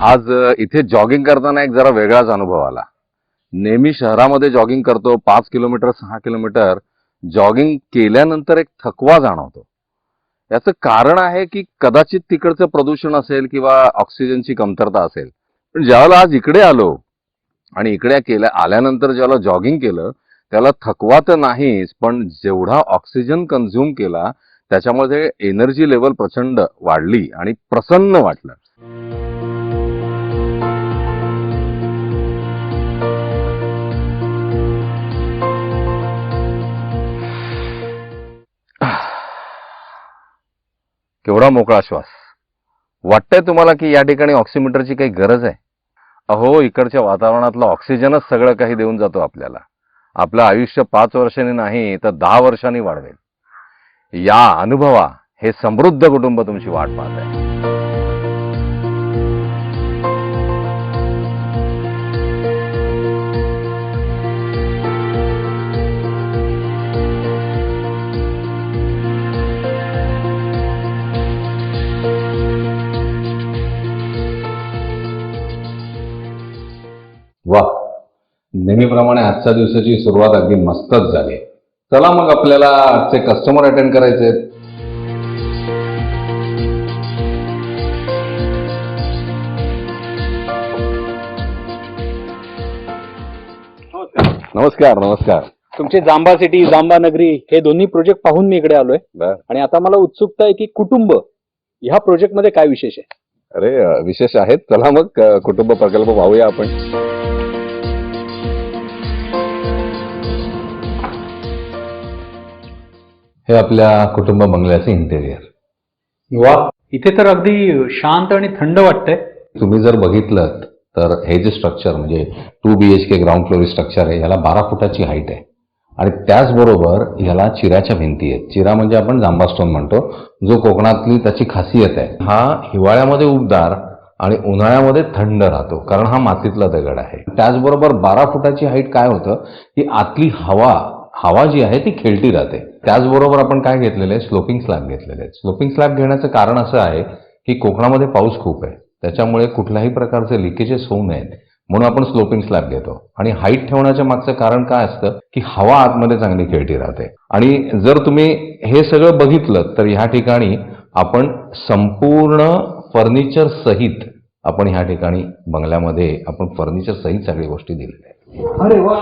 आज इथे जॉगिंग करताना एक जरा वेगळाच अनुभव आला. नेहमी शहरामध्ये जॉगिंग करतो, 5 किलोमीटर 6 किलोमीटर जॉगिंग केल्यानंतर एक थकवा जाणवतो. याचं कारण आहे की कदाचित तिकडचं प्रदूषण असेल किंवा ऑक्सिजनची कमतरता असेल. पण ज्यावेळेला आज इकडे आलो आणि इकडे आल्यानंतर ज्याला जॉगिंग केलं त्याला थकवा तर नाहीच, पण जेवढा ऑक्सिजन कन्झ्युम केला त्याच्यामध्ये एनर्जी लेवल प्रचंड वाढली आणि प्रसन्न वाटलं. केवढा मोकळा श्वास. वाटतंय तुम्हाला की या ठिकाणी ऑक्सिमीटरची काही गरज आहे? अहो, इकडच्या वातावरणातलं ऑक्सिजनच सगळं काही देऊन जातो आपल्याला. आपलं आयुष्य 5 वर्षांनी नाही तर 10 वर्षांनी वाढवेल. या अनुभवा, हे समृद्ध कुटुंब तुमची वाट पाहत आहे. वा, नेहमीप्रमाणे आजच्या दिवसाची सुरुवात अगदी मस्तच झाली. चला मग आपल्याला आजचे कस्टमर अटेंड करायचे. नमस्कार. नमस्कार. तुमचे जांभा सिटी, जांभा नगरी हे दोन्ही प्रोजेक्ट पाहून मी इकडे आलोय बर. आणि आता मला उत्सुकता आहे की कुटुंब ह्या प्रोजेक्ट मध्ये काय विशेष आहे. अरे, विशेष आहेत. चला मग कुटुंब प्रकल्प पाहूया आपण. हे आपल्या कुटुंब बंगल्याचे इंटेरियर. वा, इथे तर अगदी शांत आणि थंड वाटतंय. तुम्ही जर बघितलं तर हे जे स्ट्रक्चर म्हणजे 2 BHK ग्राउंड फ्लोअर स्ट्रक्चर आहे, याला 12 फुटाची हाईट आहे आणि त्याचबरोबर याला चिऱ्याच्या भिंती आहेत. चिरा म्हणजे आपण जांभा स्टोन म्हणतो, जो कोकणातली त्याची खासियत आहे. हा हिवाळ्यामध्ये उबदार आणि उन्हाळ्यामध्ये थंड राहतो, कारण हा मातीतला दगड आहे. त्याचबरोबर 12 फुटाची हाईट काय होतं की आतली हवा जी आहे ती खेळती राहते. त्याचबरोबर आपण काय घेतलेलं आहे, स्लोपिंग स्लॅब घेतलेले आहेत. स्लोपिंग स्लॅब घेण्याचं कारण असं आहे की कोकणामध्ये पाऊस खूप आहे, त्याच्यामुळे कुठल्याही प्रकारचे लिकेजेस होऊ नयेत म्हणून आपण स्लोपिंग स्लॅब घेतो. आणि हाईट ठेवण्याच्या मागचं कारण काय असतं की हवा आतमध्ये चांगली खेळती राहते. आणि जर तुम्ही हे सगळं बघितलं तर ह्या ठिकाणी आपण संपूर्ण फर्निचर सहित आपण ह्या ठिकाणी बंगल्यामध्ये आपण फर्निचर सहित सगळी गोष्टी दिलेल्या आहेत. अरे वा,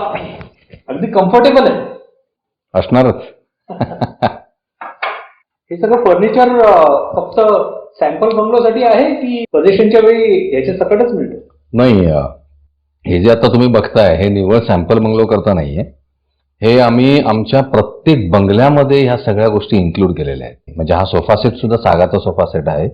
अगदी कम्फर्टेबल आहे. असणारच. हे सगळं फर्निचर फक्त सॅम्पल बंगलोसाठी आहे की पोझिशनच्या वेळी याच्या सकटच मिळतं? नाही, हे जे आता तुम्ही बघताय हे निव्वळ सॅम्पल बंगलो करता नाहीये. हे आम्ही आमच्या प्रत्येक बंगल्यामध्ये ह्या सगळ्या गोष्टी इन्क्लूड केलेल्या आहेत. म्हणजे हा सोफा सेट सुद्धा सागाचा सोफा सेट आहे.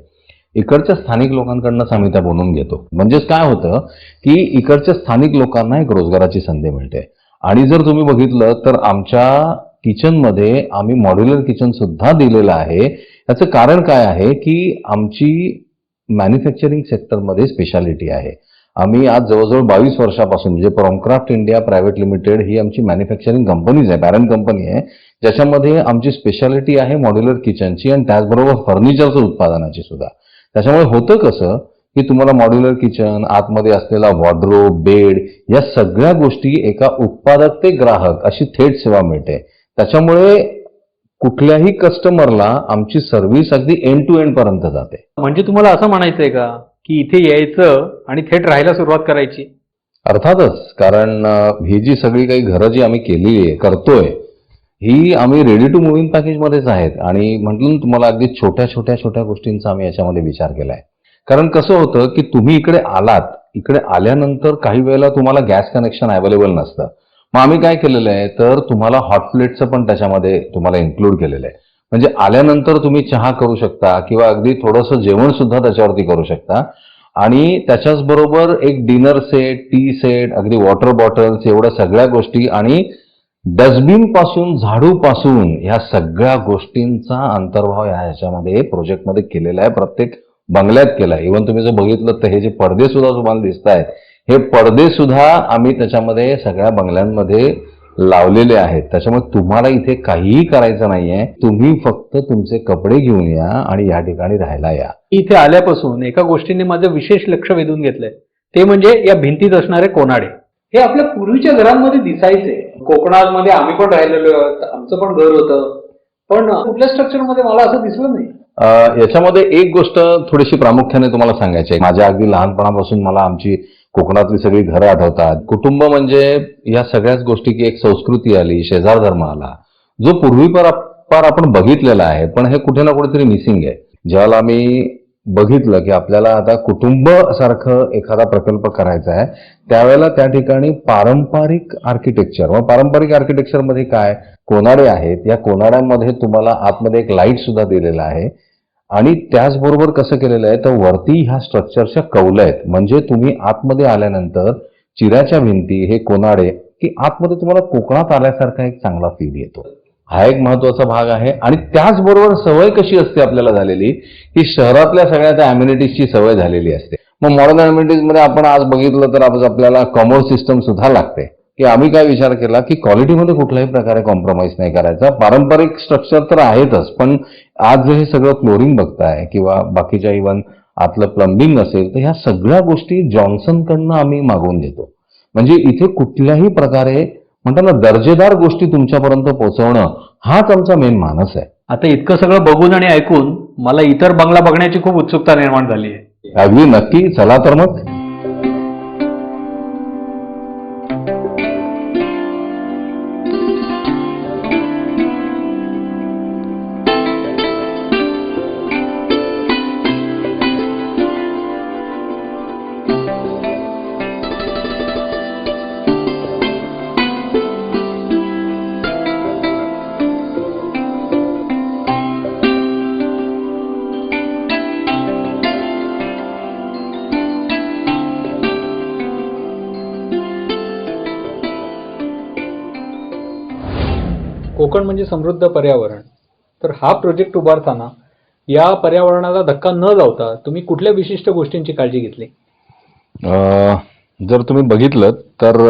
इकडच्या स्थानिक लोकांकडूनच आम्ही त्या बनवून घेतो. म्हणजेच काय होतं की इकडच्या स्थानिक लोकांना एक रोजगाराची संधी मिळते. आणि जर तुम्ही बघितलं तर आमच्या किचनमध्ये आम्ही मॉड्युलर किचन सुद्धा दिलेलं आहे. याचं कारण काय आहे की आमची मॅन्युफॅक्चरिंग सेक्टरमध्ये स्पेशालिटी आहे. आम्ही आज जवळजवळ 22 वर्षापासून म्हणजे प्रॉमक्राफ्ट इंडिया प्रायव्हेट लिमिटेड ही आमची मॅन्युफॅक्चरिंग कंपनीज आहे, पॅरेंट कंपनी आहे, ज्याच्यामध्ये आमची स्पेशालिटी आहे मॉड्युलर किचनची आणि त्याचबरोबर फर्निचरचं उत्पादनाची सुद्धा. त्याच्यामुळे होतं कसं की तुम्हाला मॉड्युलर किचन, आतमध्ये असलेला वॉर्डरोब, बेड या सगळ्या गोष्टी एका उत्पादक ते ग्राहक अशी थेट सेवा मिळते. त्याच्यामुळे कुठल्याही कस्टमरला आमची सर्व्हिस अगदी एंड टू एंड पर्यंत जाते. म्हणजे तुम्हाला असं म्हणायचंय का की इथे यायचं आणि थेट राहायला सुरुवात करायची? अर्थातच, कारण ही जी सगळी काही घरं जी आम्ही केलेली आहे, करतोय, ही आम्ही रेडी टू मूव्ह इन पॅकेजमध्येच आहेत. आणि म्हटलं ना तुम्हाला, अगदी छोट्या छोट्या छोट्या गोष्टींचा आम्ही याच्यामध्ये विचार केलाय. कारण कसं होतं की तुम्ही इकडे आलात, इकडे आल्यानंतर काही वेळेला तुम्हाला गॅस कनेक्शन अवेलेबल नसतं. मग आम्ही काय केलेलं आहे तर तुम्हाला हॉट प्लेटचं पण त्याच्यामध्ये तुम्हाला इन्क्लूड केलेलं आहे. म्हणजे आल्यानंतर तुम्ही चहा करू शकता किंवा अगदी थोडंसं जेवण सुद्धा त्याच्यावरती करू शकता. आणि त्याच्याच बरोबर एक डिनर सेट, टी सेट, अगदी वॉटर बॉटल्स, एवढ्या सगळ्या गोष्टी आणि डस्टबिन पासून, झाडू पासून ह्या सगळ्या गोष्टींचा अंतर्भाव ह्याच्यामध्ये प्रोजेक्टमध्ये केलेला आहे. प्रत्येक बंगल्यात केलाय. इव्हन तुम्ही जर बघितलं तर हे जे पडदे सुद्धा तुम्हाला दिसत आहेत, हे पडदे सुद्धा आम्ही त्याच्यामध्ये सगळ्या बंगल्यांमध्ये लावलेले आहेत. त्याच्यामुळे तुम्हाला इथे काहीही करायचं नाहीये. तुम्ही फक्त तुमचे कपडे घेऊन या आणि या ठिकाणी राहायला या. इथे आल्यापासून एका गोष्टीने माझं विशेष लक्ष वेधून घेतलंय, ते म्हणजे या भिंतीत असणारे कोनाडे. हे आपल्या पूर्वीच्या घरांमध्ये दिसायचे. कोकणामध्ये आम्ही पण राहिलेलो आहोत, आमचं पण घर होतं, पण कुठल्या स्ट्रक्चरमध्ये मला असं दिसलं नाही. याच्यामध्ये एक गोष्ट थोडीशी प्रामुख्याने तुम्हाला सांगायची आहे. माझ्या अगदी लहानपणापासून मला आमची कोकणातली सगळी घरं आठवतात. कुटुंब म्हणजे या सगळ्याच गोष्टी की एक संस्कृती आली, शेजार धर्म आला, जो पूर्वीपार आपण बघितलेला आहे, पण हे कुठे ना कुठेतरी मिसिंग आहे. ज्याला आम्ही बघितलं की आपल्याला आता कुटुंब सारखं एखादा प्रकल्प करायचा आहे, त्यावेळेला त्या ठिकाणी पारंपरिक आर्किटेक्चर, मग पारंपरिक आर्किटेक्चरमध्ये काय, कोनाडे आहेत. या कोनाड्यांमध्ये तुम्हाला आतमध्ये एक लाईट सुद्धा दिलेला आहे आणि त्याचबरोबर कसं केलेलं आहे तर वरती ह्या स्ट्रक्चरच्या कौलं आहेत. म्हणजे तुम्ही आतमध्ये आल्यानंतर चिऱ्याच्या भिंती, हे कोनाडे, की आतमध्ये तुम्हाला कोकणात आल्यासारखा एक चांगला फील येतो. हा एक महत्वाचा भाग आहे. आणि त्याचबरोबर सवय कशी असते आपल्याला झालेली की शहरातल्या सगळ्या त्या अम्युनिटीजची सवय झालेली असते. मग मॉडर्न अम्युनिटीजमध्ये आपण आज बघितलं तर आज आपल्याला कमोड सिस्टम सुद्धा लागते, की आम्ही काय विचार केला की क्वालिटीमध्ये कुठल्याही प्रकारे कॉम्प्रोमाइज नाही करायचा. पारंपरिक स्ट्रक्चर तर आहेतच, पण आज जे हे सगळं फ्लोरिंग बघताय किंवा बाकीच्या इव्हन आतलं प्लंबिंग असेल, तर ह्या सगळ्या गोष्टी जॉन्सनकडनं आम्ही मागवून घेतो. म्हणजे इथे कुठल्याही प्रकारे म्हणतात ना दर्जेदार गोष्टी तुमच्यापर्यंत पोहोचवणं हाच आमचा मेन मानस आहे. आता इतकं सगळं बघून आणि ऐकून मला इतर बंगला बघण्याची खूप उत्सुकता निर्माण झाली आहे. अगदी नक्की, चला तर मग. कोकण म्हणजे समृद्ध पर्यावरण. तर हा प्रोजेक्ट उभारताना या पर्यावरणाला धक्का न लावता तुम्ही कुठल्या विशिष्ट गोष्टींची काळजी घेतली? जर तुम्ही बघितलं तर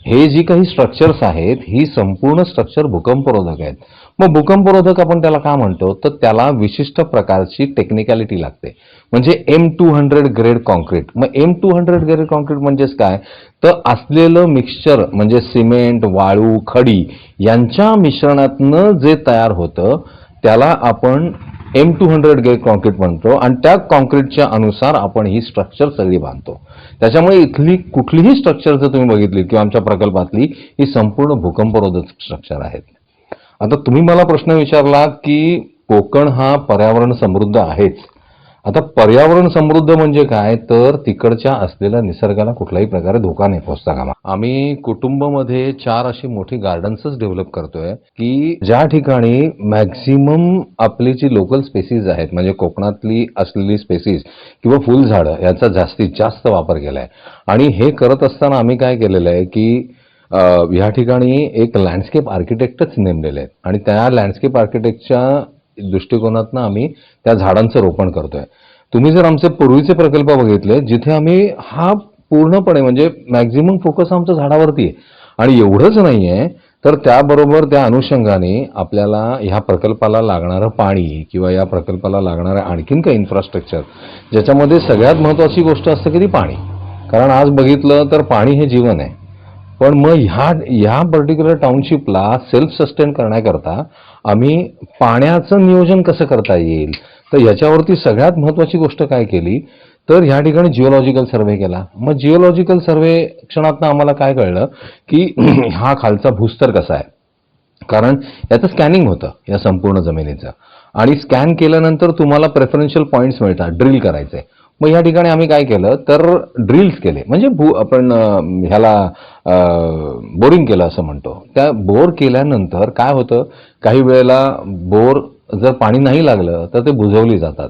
हे जी काही स्ट्रक्चर्स आहेत ही संपूर्ण स्ट्रक्चर भूकंपरोधक आहेत. मग भूकंपरोधक आपण त्याला का म्हणतो तर त्याला विशिष्ट प्रकारची टेक्निकॅलिटी लागते. म्हणजे M200 ग्रेड कॉन्क्रीट. मग M200 ग्रेड कॉन्क्रीट म्हणजेच काय तर असलेलं मिक्सचर म्हणजे सिमेंट, वाळू, खडी यांच्या मिश्रणातनं जे तयार होतं त्याला आपण M200 ग्रेड कॉन्क्रीट म्हणतो आणि त्या कॉन्क्रीटच्या अनुसार आपण ही स्ट्रक्चर सगळी बांधतो. त्याच्यामुळे इथली कुठलीही स्ट्रक्चर जर तुम्ही बघितली किंवा आमच्या प्रकल्पातली ही संपूर्ण भूकंपरोधक स्ट्रक्चर आहेत. आता तुम्ही मला प्रश्न विचारला की कोकण हा पर्यावरण समृद्ध आहेच. आता पर्यावरण समृद्ध म्हणजे काय तर तिकडच्या असलेल्या निसर्गाला कुठल्याही प्रकारे धोका नाही पोहोचता कामा. आम्ही कुटुंबामध्ये 4 अशी मोठी गार्डन्सच डेव्हलप करतोय की ज्या ठिकाणी मॅक्झिमम आपली जी लोकल स्पेसीज आहेत म्हणजे कोकणातली असलेली स्पेसीज किंवा फुलझाडं याचा जास्तीत जास्त वापर केलाय. आणि हे करत असताना आम्ही काय केलेलं आहे की या ठिकाणी एक लँडस्केप आर्किटेक्टच नेमलेले आहेत आणि त्या लँडस्केप आर्किटेक्टच्या दृष्टिकोनातनं आम्ही त्या झाडांचं रोपण करतोय. तुम्ही जर आमचे पूर्वीचे प्रकल्प बघितले जिथे आम्ही हा पूर्णपणे म्हणजे मॅक्झिमम फोकस आमचा झाडावरती आहे. आणि एवढंच नाहीये तर त्याबरोबर त्या अनुषंगाने आपल्याला ह्या प्रकल्पाला लागणारं पाणी किंवा या प्रकल्पाला लागणारं आणखीन काही इन्फ्रास्ट्रक्चर ज्याच्यामध्ये सगळ्यात महत्त्वाची गोष्ट असते की ती पाणी. कारण आज बघितलं तर पाणी हे जीवन आहे. पण मग ह्या पर्टिक्युलर टाउनशिपला सेल्फ सस्टेन करण्याकरता आम्ही पाण्याचं नियोजन कसं करता येईल तर याच्यावरती सगळ्यात महत्त्वाची गोष्ट काय केली तर ह्या ठिकाणी जिओलॉजिकल सर्व्हे केला. मग जिओलॉजिकल सर्व्हे क्षणातनं आम्हाला काय कळलं की हा खालचा भूस्तर कसा आहे. कारण याचं स्कॅनिंग होतं या संपूर्ण जमिनीचं आणि स्कॅन केल्यानंतर तुम्हाला प्रेफरन्शियल पॉईंट्स मिळतात ड्रिल करायचे. मग या ठिकाणी आम्ही काय केलं तर ड्रिल्स केले म्हणजे आपण ह्याला बोरिंग केलं असं म्हणतो. त्या बोर केल्यानंतर काय होतं काही वेळेला बोर जर पाणी नाही लागलं तर ते बुजवली जातात.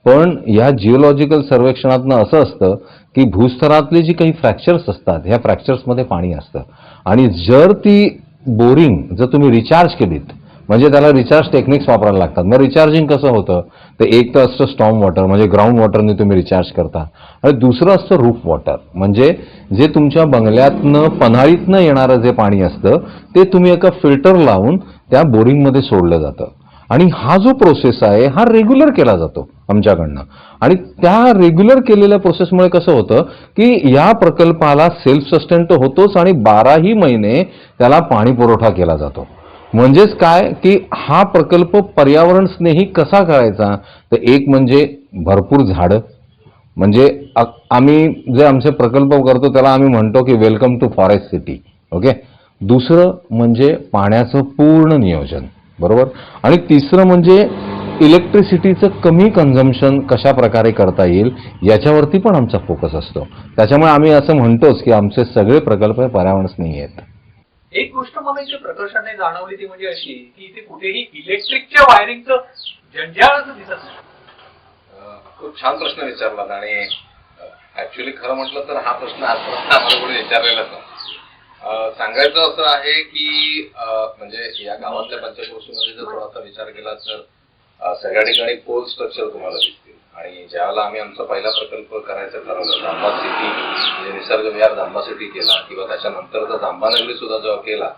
पण या जिओलॉजिकल सर्वेक्षणातनं असं असतं की भूस्तरातली जी काही फ्रॅक्चर्स असतात ह्या फ्रॅक्चर्समध्ये पाणी असतं आणि जर ती बोरिंग जर तुम्ही रिचार्ज केलीत म्हणजे त्याला रिचार्ज टेक्निक्स वापरायला लागतात. मग रिचार्जिंग कसं होतं, तर एक तर असतं स्टॉर्म वॉटर, म्हणजे ग्राउंड वॉटरने तुम्ही रिचार्ज करता, आणि दुसरं असतं रूफ वॉटर, म्हणजे जे तुमच्या बंगल्यातनं पन्हाळीतनं येणारं जे पाणी असतं ते तुम्ही एका फिल्टर लावून त्या बोरिंगमध्ये सोडलं जातं. आणि हा जो प्रोसेस आहे हा रेग्युलर केला जातो आमच्याकडनं. आणि त्या रेग्युलर केलेल्या प्रोसेसमुळे कसं होतं की या प्रकल्पाला सेल्फ सस्टेन तर होतोच, आणि 12ही महिने त्याला पाणी पुरवठा केला जातो. म्हणजेच काय की हा प्रकल्प पर्यावरण स्नेही कसा करायचा, तर एक म्हणजे भरपूर झाडं, म्हणजे आम्ही जे आमचे प्रकल्प करतो त्याला आम्ही म्हणतो की welcome to forest city. Okay. दुसरं म्हणजे पाण्याचं पूर्ण नियोजन, बरोबर. आणि तिसरं म्हणजे इलेक्ट्रिसिटीचं कमी कन्झम्पशन कशा प्रकारे करता येईल याच्यावरती पण आमचा फोकस असतो. त्याच्यामुळे आम्ही असं म्हणतोच की आमचे सगळे प्रकल्प हे पर्यावरण स्नेही आहेत. एक गोष्ट मला इथे प्रकर्षाने जाणवली ती म्हणजे अशी की इथे कुठेही इलेक्ट्रिकच्या वायरिंगचं जंजाळच दिसत नाही. खूप छान प्रश्न विचारलात, आणि ऍक्च्युली खरं म्हटलं तर हा प्रश्न आजपर्यंत आम्हाला कोणी विचारलेलाच नाही. सांगायचं असं आहे की म्हणजे या गावातल्या पंचक्रोशीमध्ये जर थोडासा विचार केला तर सगळ्या ठिकाणी पोल स्ट्रक्चर तुम्हाला दिसतील. आणि ज्यावेळेला आम्ही आमचा पहिला प्रकल्प करायचा ठरवला, जांबा सिटी म्हणजे निसर्ग विहार जांबा सिटी केला, किंवा त्याच्यानंतरचा जांबानगरी सुद्धा जेव्हा केला,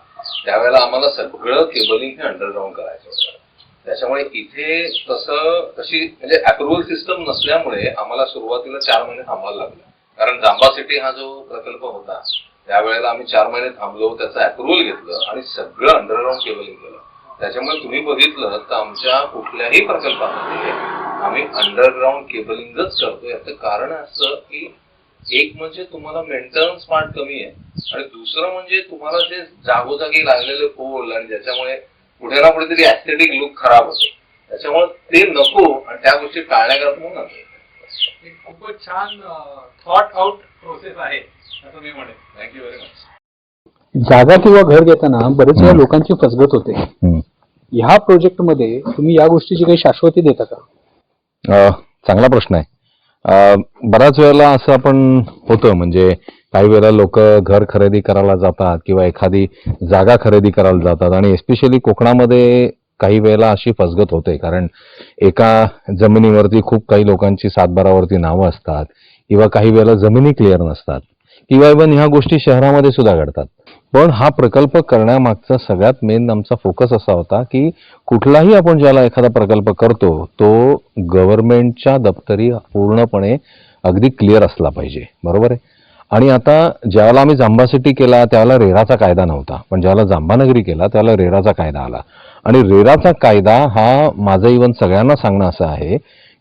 त्यावेळेला आम्हाला सगळं केबलिंग हे अंडरग्राऊंड करायचं होतं. त्याच्यामुळे इथे तशी म्हणजे अप्रुव्हल सिस्टम नसल्यामुळे आम्हाला सुरुवातीला 4 महिने थांबायला लागलं. कारण जांबा सिटी हा जो प्रकल्प होता त्यावेळेला आम्ही 4 महिने थांबलो, त्याचं अप्रुव्हल घेतलं आणि सगळं अंडरग्राऊंड केबलिंग केलं. त्याच्यामुळे तुम्ही बघितलं तर आमच्या कुठल्याही प्रकल्पामध्ये आम्ही अंडरग्राऊंड केबलिंगच करतो. याचं कारण असं की एक म्हणजे तुम्हाला मेंटेनन्स पार्ट कमी आहे, आणि दुसरं म्हणजे तुम्हाला जे जागोजागी लागलेले पोल आणि ज्याच्यामुळे कुठे ना कुठेतरी ऍस्थेटिक लुक खराब होतो, त्याच्यामुळे ते नको आणि त्या गोष्टी टाळण्याकरता म्हणून खूपच छान थॉट आउट प्रोसेस आहे असं मी म्हणेन. Thank you very much. जागा किंवा घर घेताना बरेच वेळा लोकांची फसगत होते. ह्या प्रोजेक्ट मध्ये तुम्ही या गोष्टीची काही शाश्वती देता का? चांगला प्रश्न आहे. बऱ्याच वेळेला असं आपण होतं, म्हणजे काही वेळेला लोक घर खरेदी करायला जातात किंवा एखादी जागा खरेदी करायला जातात, आणि एस्पेशली कोकणामध्ये काही वेळेला अशी फसगत होते, कारण एका जमिनीवरती खूप काही लोकांची 7/12वरती नावं असतात, किंवा काही वेळेला जमिनी क्लिअर नसतात, किंवा इव्हन ह्या गोष्टी शहरामध्ये सुद्धा घडतात. पण हा प्रकल्प करण्यामागचा सगळ्यात मेन आमचा फोकस असा होता की कुठलाही आपण ज्याला एखादा प्रकल्प करतो तो गव्हर्नमेंटच्या दप्तरी पूर्णपणे अगदी क्लिअर असला पाहिजे, बरोबर आहे. आणि आता ज्यावेळेला आम्ही जांबा सिटी केला त्यावेळेला रेराचा कायदा नव्हता, पण ज्यावेळेला जांबानगरी केला त्यावेळेला रेराचा कायदा आला. आणि रेराचा कायदा हा माझं इव्हन सगळ्यांना सांगणं असं आहे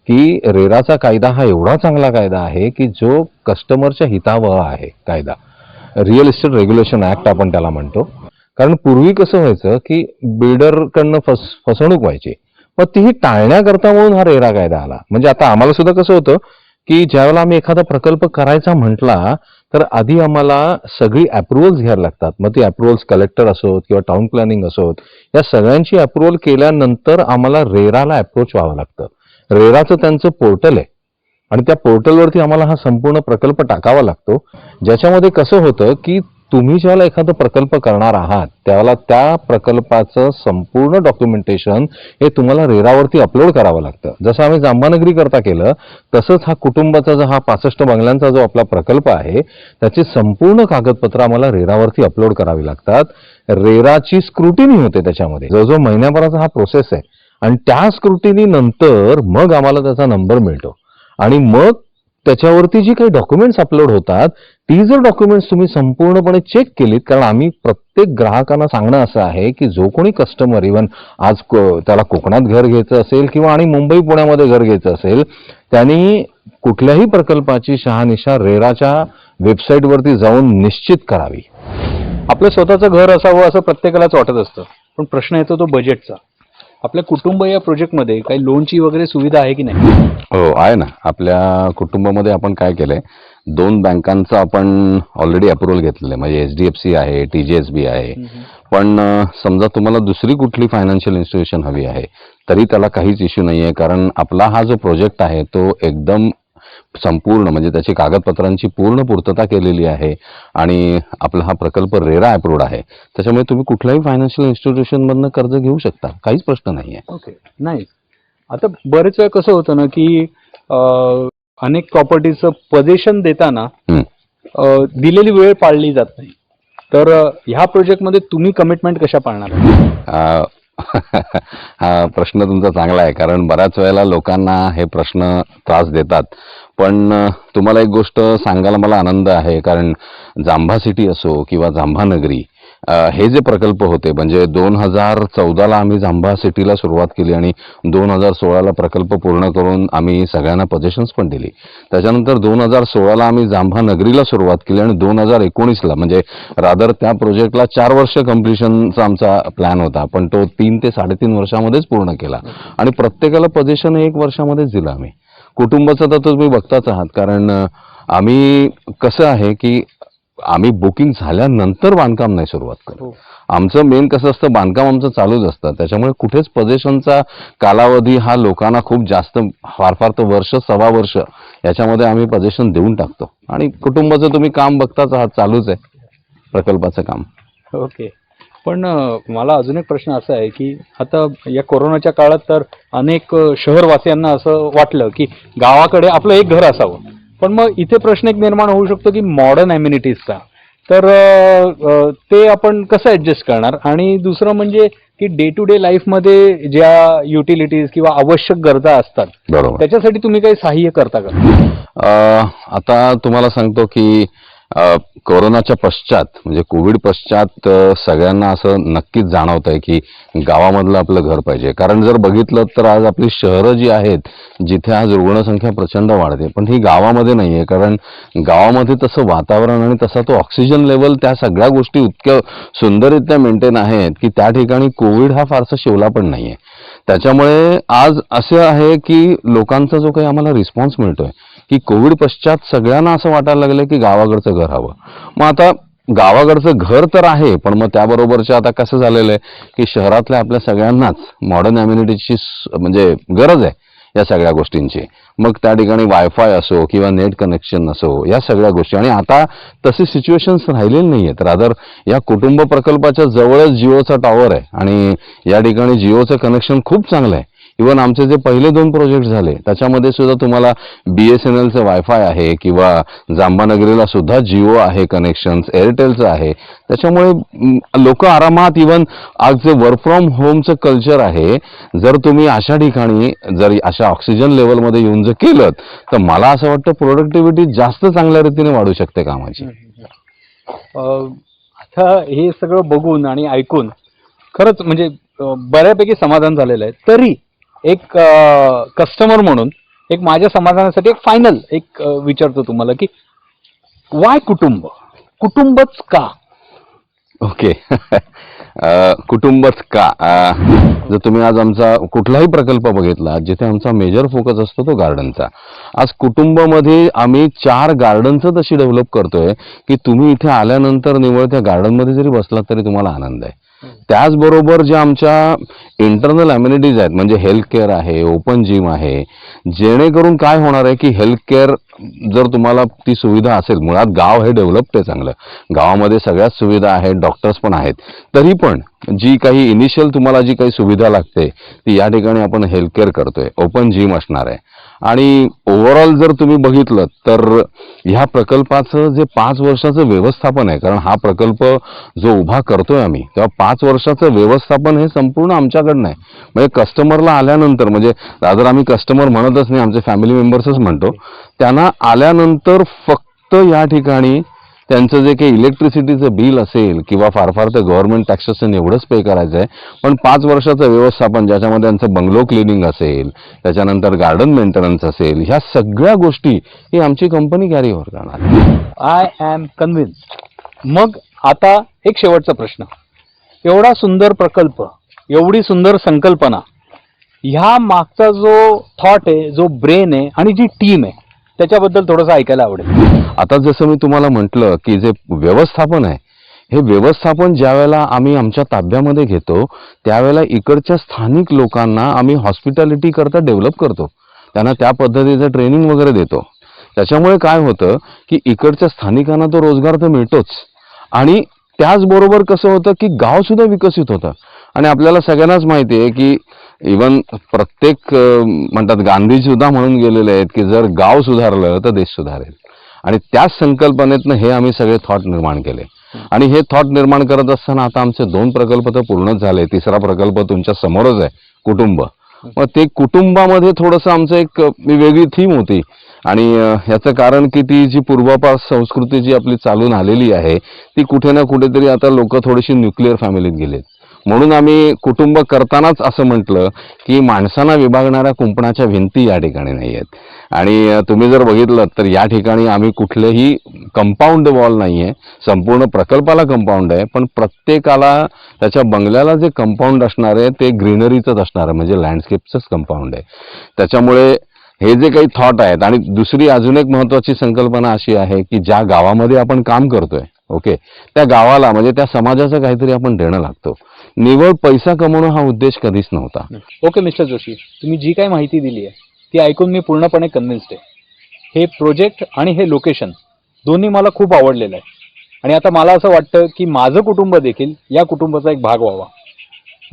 की रेराचा कायदा हा एवढा चांगला कायदा आहे की जो कस्टमरच्या हितावह आहे कायदा. रिअल इस्टेट रेग्युलेशन ऍक्ट आपण त्याला म्हणतो. कारण पूर्वी कसं व्हायचं की बिल्डरकडनं फसवणूक व्हायची, मग तीही टाळण्याकरता म्हणून हा रेरा कायदा आला. म्हणजे आता आम्हाला सुद्धा कसं होतं की ज्यावेळेला आम्ही एखादा प्रकल्प करायचा म्हटला तर आधी आम्हाला सगळी अप्रुव्हल्स घ्यायला लागतात. मग ती अप्रुव्हल्स कलेक्टर असोत किंवा टाउन प्लॅनिंग असोत, या सगळ्यांची अप्रुव्हल केल्यानंतर आम्हाला रेराला अप्रोच व्हावं लागतं. रेराचं त्यांचं पोर्टल आहे, आणि त्या पोर्टलवरती आम्हाला हा संपूर्ण प्रकल्प टाकावा लागतो. ज्याच्यामध्ये कसं होतं की तुम्ही ज्याला एखादा प्रकल्प करणार आहात त्याला त्या प्रकल्पाचं संपूर्ण डॉक्युमेंटेशन हे तुम्हाला रेरावरती अपलोड करावं लागतं. जसं आम्ही जांबानगरी करता केलं तसंच हा कुटुंबाचा जो हा 65 बंगल्यांचा जो आपला प्रकल्प आहे त्याची संपूर्ण कागदपत्र आम्हाला रेरावरती अपलोड करावी लागतात. रेराची स्क्रुटिनी होते त्याच्यामध्ये, जवळजवळ महिन्याभराचा हा प्रोसेस आहे, आणि त्या स्क्रुटिनी नंतर मग आम्हाला त्याचा नंबर मिळतो. आणि मग त्याच्यावरती जी काही डॉक्युमेंट्स अपलोड होतात ती जर डॉक्युमेंट्स तुम्ही संपूर्णपणे चेक केलीत, कारण आम्ही प्रत्येक ग्राहकांना सांगणं असं आहे की जो कोणी कस्टमर इव्हन आज त्याला कोकणात घर घ्यायचं असेल किंवा आणि मुंबई पुण्यामध्ये घर घ्यायचं असेल, त्यांनी कुठल्याही प्रकल्पाची शहानिशा रेराच्या वेबसाईटवरती जाऊन निश्चित करावी. आपलं स्वतःचं घर असावं असं प्रत्येकालाच वाटत असतं, पण प्रश्न येतो तो बजेटचा. आपल्या कुटुंब या प्रोजेक्टमध्ये काही लोनची वगैरे सुविधा आहे की नाही? हो, आहे ना. आपल्या कुटुंबामध्ये आपण काय केलंय, 2 बँकांचं आपण ऑलरेडी अप्रुव्हल घेतलेलं आहे. म्हणजे HDFC आहे, TGSB आहे. पण समजा तुम्हाला दुसरी कुठली फायनान्शियल इन्स्टिट्यूशन हवी आहे तरी त्याला काहीच इश्यू नाही आहे, कारण आपला हा जो प्रोजेक्ट आहे तो एकदम संपूर्ण म्हणजे त्याची कागदपत्रांची पूर्ण पूर्तता केलेली आहे आणि आपला हा प्रकल्प रेरा अप्रूव्ड आहे. त्याच्यामुळे तुम्ही कुठल्याही फायनान्शियल इन्स्टिट्यूशनमधनं कर्ज घेऊ शकता, काहीच प्रश्न नाही आहे. ओके, नाही. आता बरेच वेळा कसं होतं ना की अनेक प्रॉपर्टीचं पोझिशन देताना हं. दिलेली वेळ पाळली जात नाही. तर ह्या प्रोजेक्टमध्ये तुम्ही कमिटमेंट कशा पाळणार? अ, हा प्रश्न तुमचा चांगला आहे, कारण बऱ्याच वेळेला लोकांना हे प्रश्न त्रास देतात. पण तुम्हाला एक गोष्ट सांगायला मला आनंद आहे, कारण जांभा सिटी असो किंवा जांभा नगरी, हे जे प्रकल्प होते म्हणजे 2014ला आम्ही जांभा सिटीला सुरुवात केली आणि 2016ला प्रकल्प पूर्ण करून आम्ही सगळ्यांना पोझिशन्स पण दिली. त्याच्यानंतर 2016ला आम्ही जांभा नगरीला सुरुवात केली आणि 2019ला म्हणजे रादर त्या प्रोजेक्टला 4 वर्ष कम्प्लिशनचा आमचा प्लॅन होता, पण तो 3 ते 3.5 वर्षामध्येच पूर्ण केला आणि प्रत्येकाला पोझिशन 1 वर्षामध्येच दिलं आम्ही. कुटुंबाचं तर तुम्ही बघताच आहात, कारण आम्ही कसं आहे की आम्ही बुकिंग झाल्यानंतर बांधकाम नाही सुरुवात करतो. आमचं मेन कसं असतं, बांधकाम आमचं चालूच असतं. त्याच्यामुळे कुठेच पोझिशनचा कालावधी हा लोकांना खूप जास्त, फार फार तर वर्ष, सव्वा वर्ष याच्यामध्ये आम्ही पोझिशन देऊन टाकतो. आणि कुटुंबाचं तुम्ही काम बघताच आहात, चालूच आहे प्रकल्पाचं काम. ओके. पण मला अजून एक प्रश्न असा आहे की आता या कोरोनाच्या काळात तर अनेक शहरवासियांना असं वाटलं की गावाकडे आपलं एक घर असावं, पण मग इथे प्रश्न एक निर्माण होऊ शकतो की मॉडर्न अम्युनिटीजचा. तर ते आपण कसं ऍडजस्ट करणार? आणि दुसरं म्हणजे की डे टू डे लाईफमध्ये ज्या युटिलिटीज किंवा आवश्यक गरजा असतात, बरोबर. त्याच्यासाठी तुम्ही काही सहाय्य करता का? आता तुम्हाला सांगतो की कोरोनाच्या पश्चात म्हणजे कोविड पश्चात सगळ्यांना असं नक्कीच जाणवत आहे की गावामधलं आपलं घर पाहिजे. कारण जर बघितलं तर आज आपली शहरं जी आहेत, जिथे आज रुग्णसंख्या प्रचंड वाढते, पण ही गावामध्ये नाही आहे. कारण गावामध्ये तसं वातावरण आणि तसा तो ऑक्सिजन लेवल, त्या सगळ्या गोष्टी इतक्या सुंदररित्या मेंटेन आहेत की त्या ठिकाणी कोविड हा फारसा शिवला पण नाही आहे. त्याच्यामुळे आज असं आहे की लोकांचा जो काही आम्हाला रिस्पॉन्स मिळतोय की कोविड पश्चात सगळ्यांना असं वाटायला लागलं की गावाकडचं घर हवं. मग आता गावाकडचं घर तर आहे, पण मग त्याबरोबरचं आता कसं झालेलं आहे की शहरातल्या आपल्या सगळ्यांनाच मॉडर्न अम्युनिटीची म्हणजे गरज आहे या सगळ्या गोष्टींची. मग त्या ठिकाणी वायफाय असो किंवा नेट कनेक्शन असो, या सगळ्या गोष्टी. आणि आता तशी सिच्युएशन्स राहिलेली नाही आहेत. रादर या कुटुंब प्रकल्पाच्या जवळच जिओचा टॉवर आहे आणि या ठिकाणी जिओचं कनेक्शन खूप चांगलं आहे. इव्हन आमचे जे पहिले 2 प्रोजेक्ट झाले त्याच्यामध्ये सुद्धा तुम्हाला BSNLचं वायफाय आहे किंवा जांबानगरीला सुद्धा जिओ आहे कनेक्शन, एअरटेलचं आहे. त्याच्यामुळे लोक आरामात, इव्हन आज जे वर्क फ्रॉम होमचं कल्चर आहे, जर तुम्ही अशा ठिकाणी जर अशा ऑक्सिजन लेवलमध्ये येऊन जर केलं तर मला असं वाटतं प्रोडक्टिव्हिटी जास्त चांगल्या रीतीने वाढू शकते कामाची. आता हे सगळं बघून आणि ऐकून खरंच म्हणजे बऱ्यापैकी समाधान झालेलं आहे. तरी एक कस्टमर म्हणून एक माझ्या समाधानासाठी एक फायनल एक विचारतो तुम्हाला की वाय कुटुंब? कुटुंबच का? ओके. कुटुंबच का? जर तुम्ही आज आमचा कुठलाही प्रकल्प बघितला जिथे आमचा मेजर फोकस असतो तो गार्डनचा. आज कुटुंबामध्ये आम्ही 4 गार्डनचं तशी डेव्हलप करतोय की तुम्ही इथे आल्यानंतर निवळ त्या गार्डनमध्ये जरी बसलात तरी तुम्हाला आनंद आहे. त्याचबरोबर ज्या आमच्या इंटरनल अम्युनिटीज आहेत, म्हणजे हेल्थ केअर आहे, ओपन जिम आहे, जेणेकरून काय होणार आहे की हेल्थ केअर जर तुम्हाला ती सुविधा असेल, मुळात गाव हे डेव्हलप्ड आहे चांगलं, गावामध्ये सगळ्याच सुविधा आहेत, डॉक्टर्स पण आहेत, तरी पण जी काही इनिशियल तुम्हाला जी काही सुविधा लागते ती या ठिकाणी आपण हेल्थ केअर करतोय. ओपन जिम असणार आहे. आणि ओव्हरऑल जर तुम्ही बघितलं तर ह्या प्रकल्पाचं जे 5 वर्षाचं व्यवस्थापन आहे, कारण हा प्रकल्प जो उभा करतोय आम्ही, तेव्हा 5 वर्षाचं व्यवस्थापन हे संपूर्ण आमच्याकडनं आहे. म्हणजे कस्टमरला आल्यानंतर, म्हणजे रादर आम्ही कस्टमर म्हणतच नाही, आमचे फॅमिली मेंबर्सच म्हणतो, त्यांना आल्यानंतर फक्त या ठिकाणी त्यांचं जे काही इलेक्ट्रिसिटीचं बिल असेल किंवा फार फार तर गव्हर्नमेंट टॅक्सेशन एवढंच पे करायचं आहे. पण 5 वर्षाचं व्यवस्थापन ज्याच्यामध्ये त्यांचं बंगलो क्लिनिंग असेल, त्याच्यानंतर गार्डन मेंटेनन्स असेल, ह्या सगळ्या गोष्टी ही आमची कंपनी कॅरी ओव्हर करणार. I am convinced. मग आता एक शेवटचा प्रश्न. एवढा सुंदर प्रकल्प, एवढी सुंदर संकल्पना, ह्या मागचा जो थॉट आहे, जो ब्रेन आहे आणि जी टीम आहे, त्याच्याबद्दल थोडंसं ऐकायला आवडेल. आता जसं मी तुम्हाला म्हटलं की जे व्यवस्थापन आहे, हे व्यवस्थापन ज्या वेळेला आम्ही आमच्या ताब्यामध्ये घेतो त्यावेळेला इकडच्या स्थानिक लोकांना आम्ही हॉस्पिटॅलिटी करता डेव्हलप करतो, त्यांना त्या पद्धतीचं ट्रेनिंग वगैरे देतो. त्याच्यामुळे काय होतं की इकडच्या स्थानिकांना तो रोजगार तर मिळतोच, आणि त्याचबरोबर कसं होतं की गाव सुद्धा विकसित होतं. आणि आपल्याला सगळ्यांनाच माहिती आहे की इवन प्रत्येक म्हणतात गांधी सुद्धा म्हणून गेलेले आहेत की जर गाव सुधारलं तर देश सुधारेल. आणि त्याच संकल्पनेतनं हे आम्ही सगळे थॉट निर्माण केले. आणि हे थॉट निर्माण करत असताना आता आमचे 2 प्रकल्प तर पूर्णच झाले. 3रा प्रकल्प तुमच्या समोरच आहे, कुटुंब. मग ते कुटुंबामध्ये थोडंसं आमचं एक वेगळी थीम होती. आणि ह्याचं कारण की ती जी पूर्वापार संस्कृती जी आपली चालून आलेली आहे ती कुठे ना कुठेतरी आता लोक थोडीशी न्यूक्लिअर फॅमिलीत गेलेत. म्हणून आम्ही कुटुंब करतानाच असं म्हटलं की माणसांना विभागणाऱ्या कुंपणाच्या भिंती या ठिकाणी नाही आहेत. आणि तुम्ही जर बघितलं तर या ठिकाणी आम्ही कुठलेही कंपाऊंड वॉल नाही आहे. संपूर्ण प्रकल्पाला कंपाऊंड आहे, पण प्रत्येकाला त्याच्या बंगल्याला जे कंपाऊंड असणार आहे ते ग्रीनरीचंच असणार आहे, म्हणजे लँडस्केपचंच कंपाऊंड आहे. त्याच्यामुळे हे जे काही थॉट आहेत. आणि दुसरी अजून एक महत्वाची संकल्पना अशी आहे की ज्या गावामध्ये आपण काम करतोय, ओके, त्या गावाला म्हणजे त्या समाजाचं काहीतरी आपण देणं लागतो. निव्वळ पैसा कमवणं हा उद्देश कधीच नव्हता. ओके मिस्टर जोशी, तुम्ही जी काही माहिती दिली आहे ती ऐकून मी पूर्णपणे कन्व्हिन्स्ड आहे. हे प्रोजेक्ट आणि हे लोकेशन दोन्ही मला खूप आवडलेलं आहे. आणि आता मला असं वाटतं की माझं कुटुंब देखील या कुटुंबाचा एक भाग व्हावा.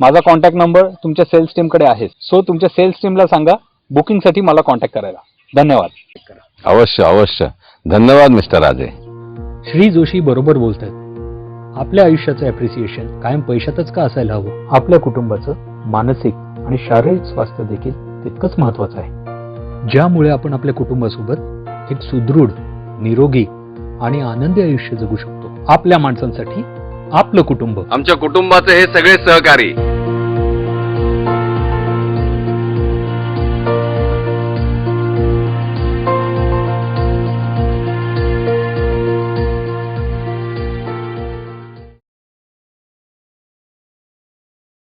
माझा कॉन्टॅक्ट नंबर तुमच्या सेल्स टीमकडे आहे, सो तुमच्या सेल्स टीमला सांगा बुकिंगसाठी मला कॉन्टॅक्ट करायला. धन्यवाद. अवश्य अवश्य. धन्यवाद मिस्टर राजे. श्री जोशी बरोबर बोलतात. आपल्या आयुष्याचं ॲप्रिसिएशन कायम पैशातच का असायला हवं? आपल्या कुटुंबाचं मानसिक आणि शारीरिक स्वास्थ्य देखील तितकंच महत्वाचं आहे, ज्यामुळे आपण आपल्या कुटुंबासोबत एक सुदृढ, निरोगी आणि आनंदी आयुष्य जगू शकतो. आपल्या माणसांसाठी आपलं कुटुंब. आमच्या कुटुंबाचे हे सगळे सहकारी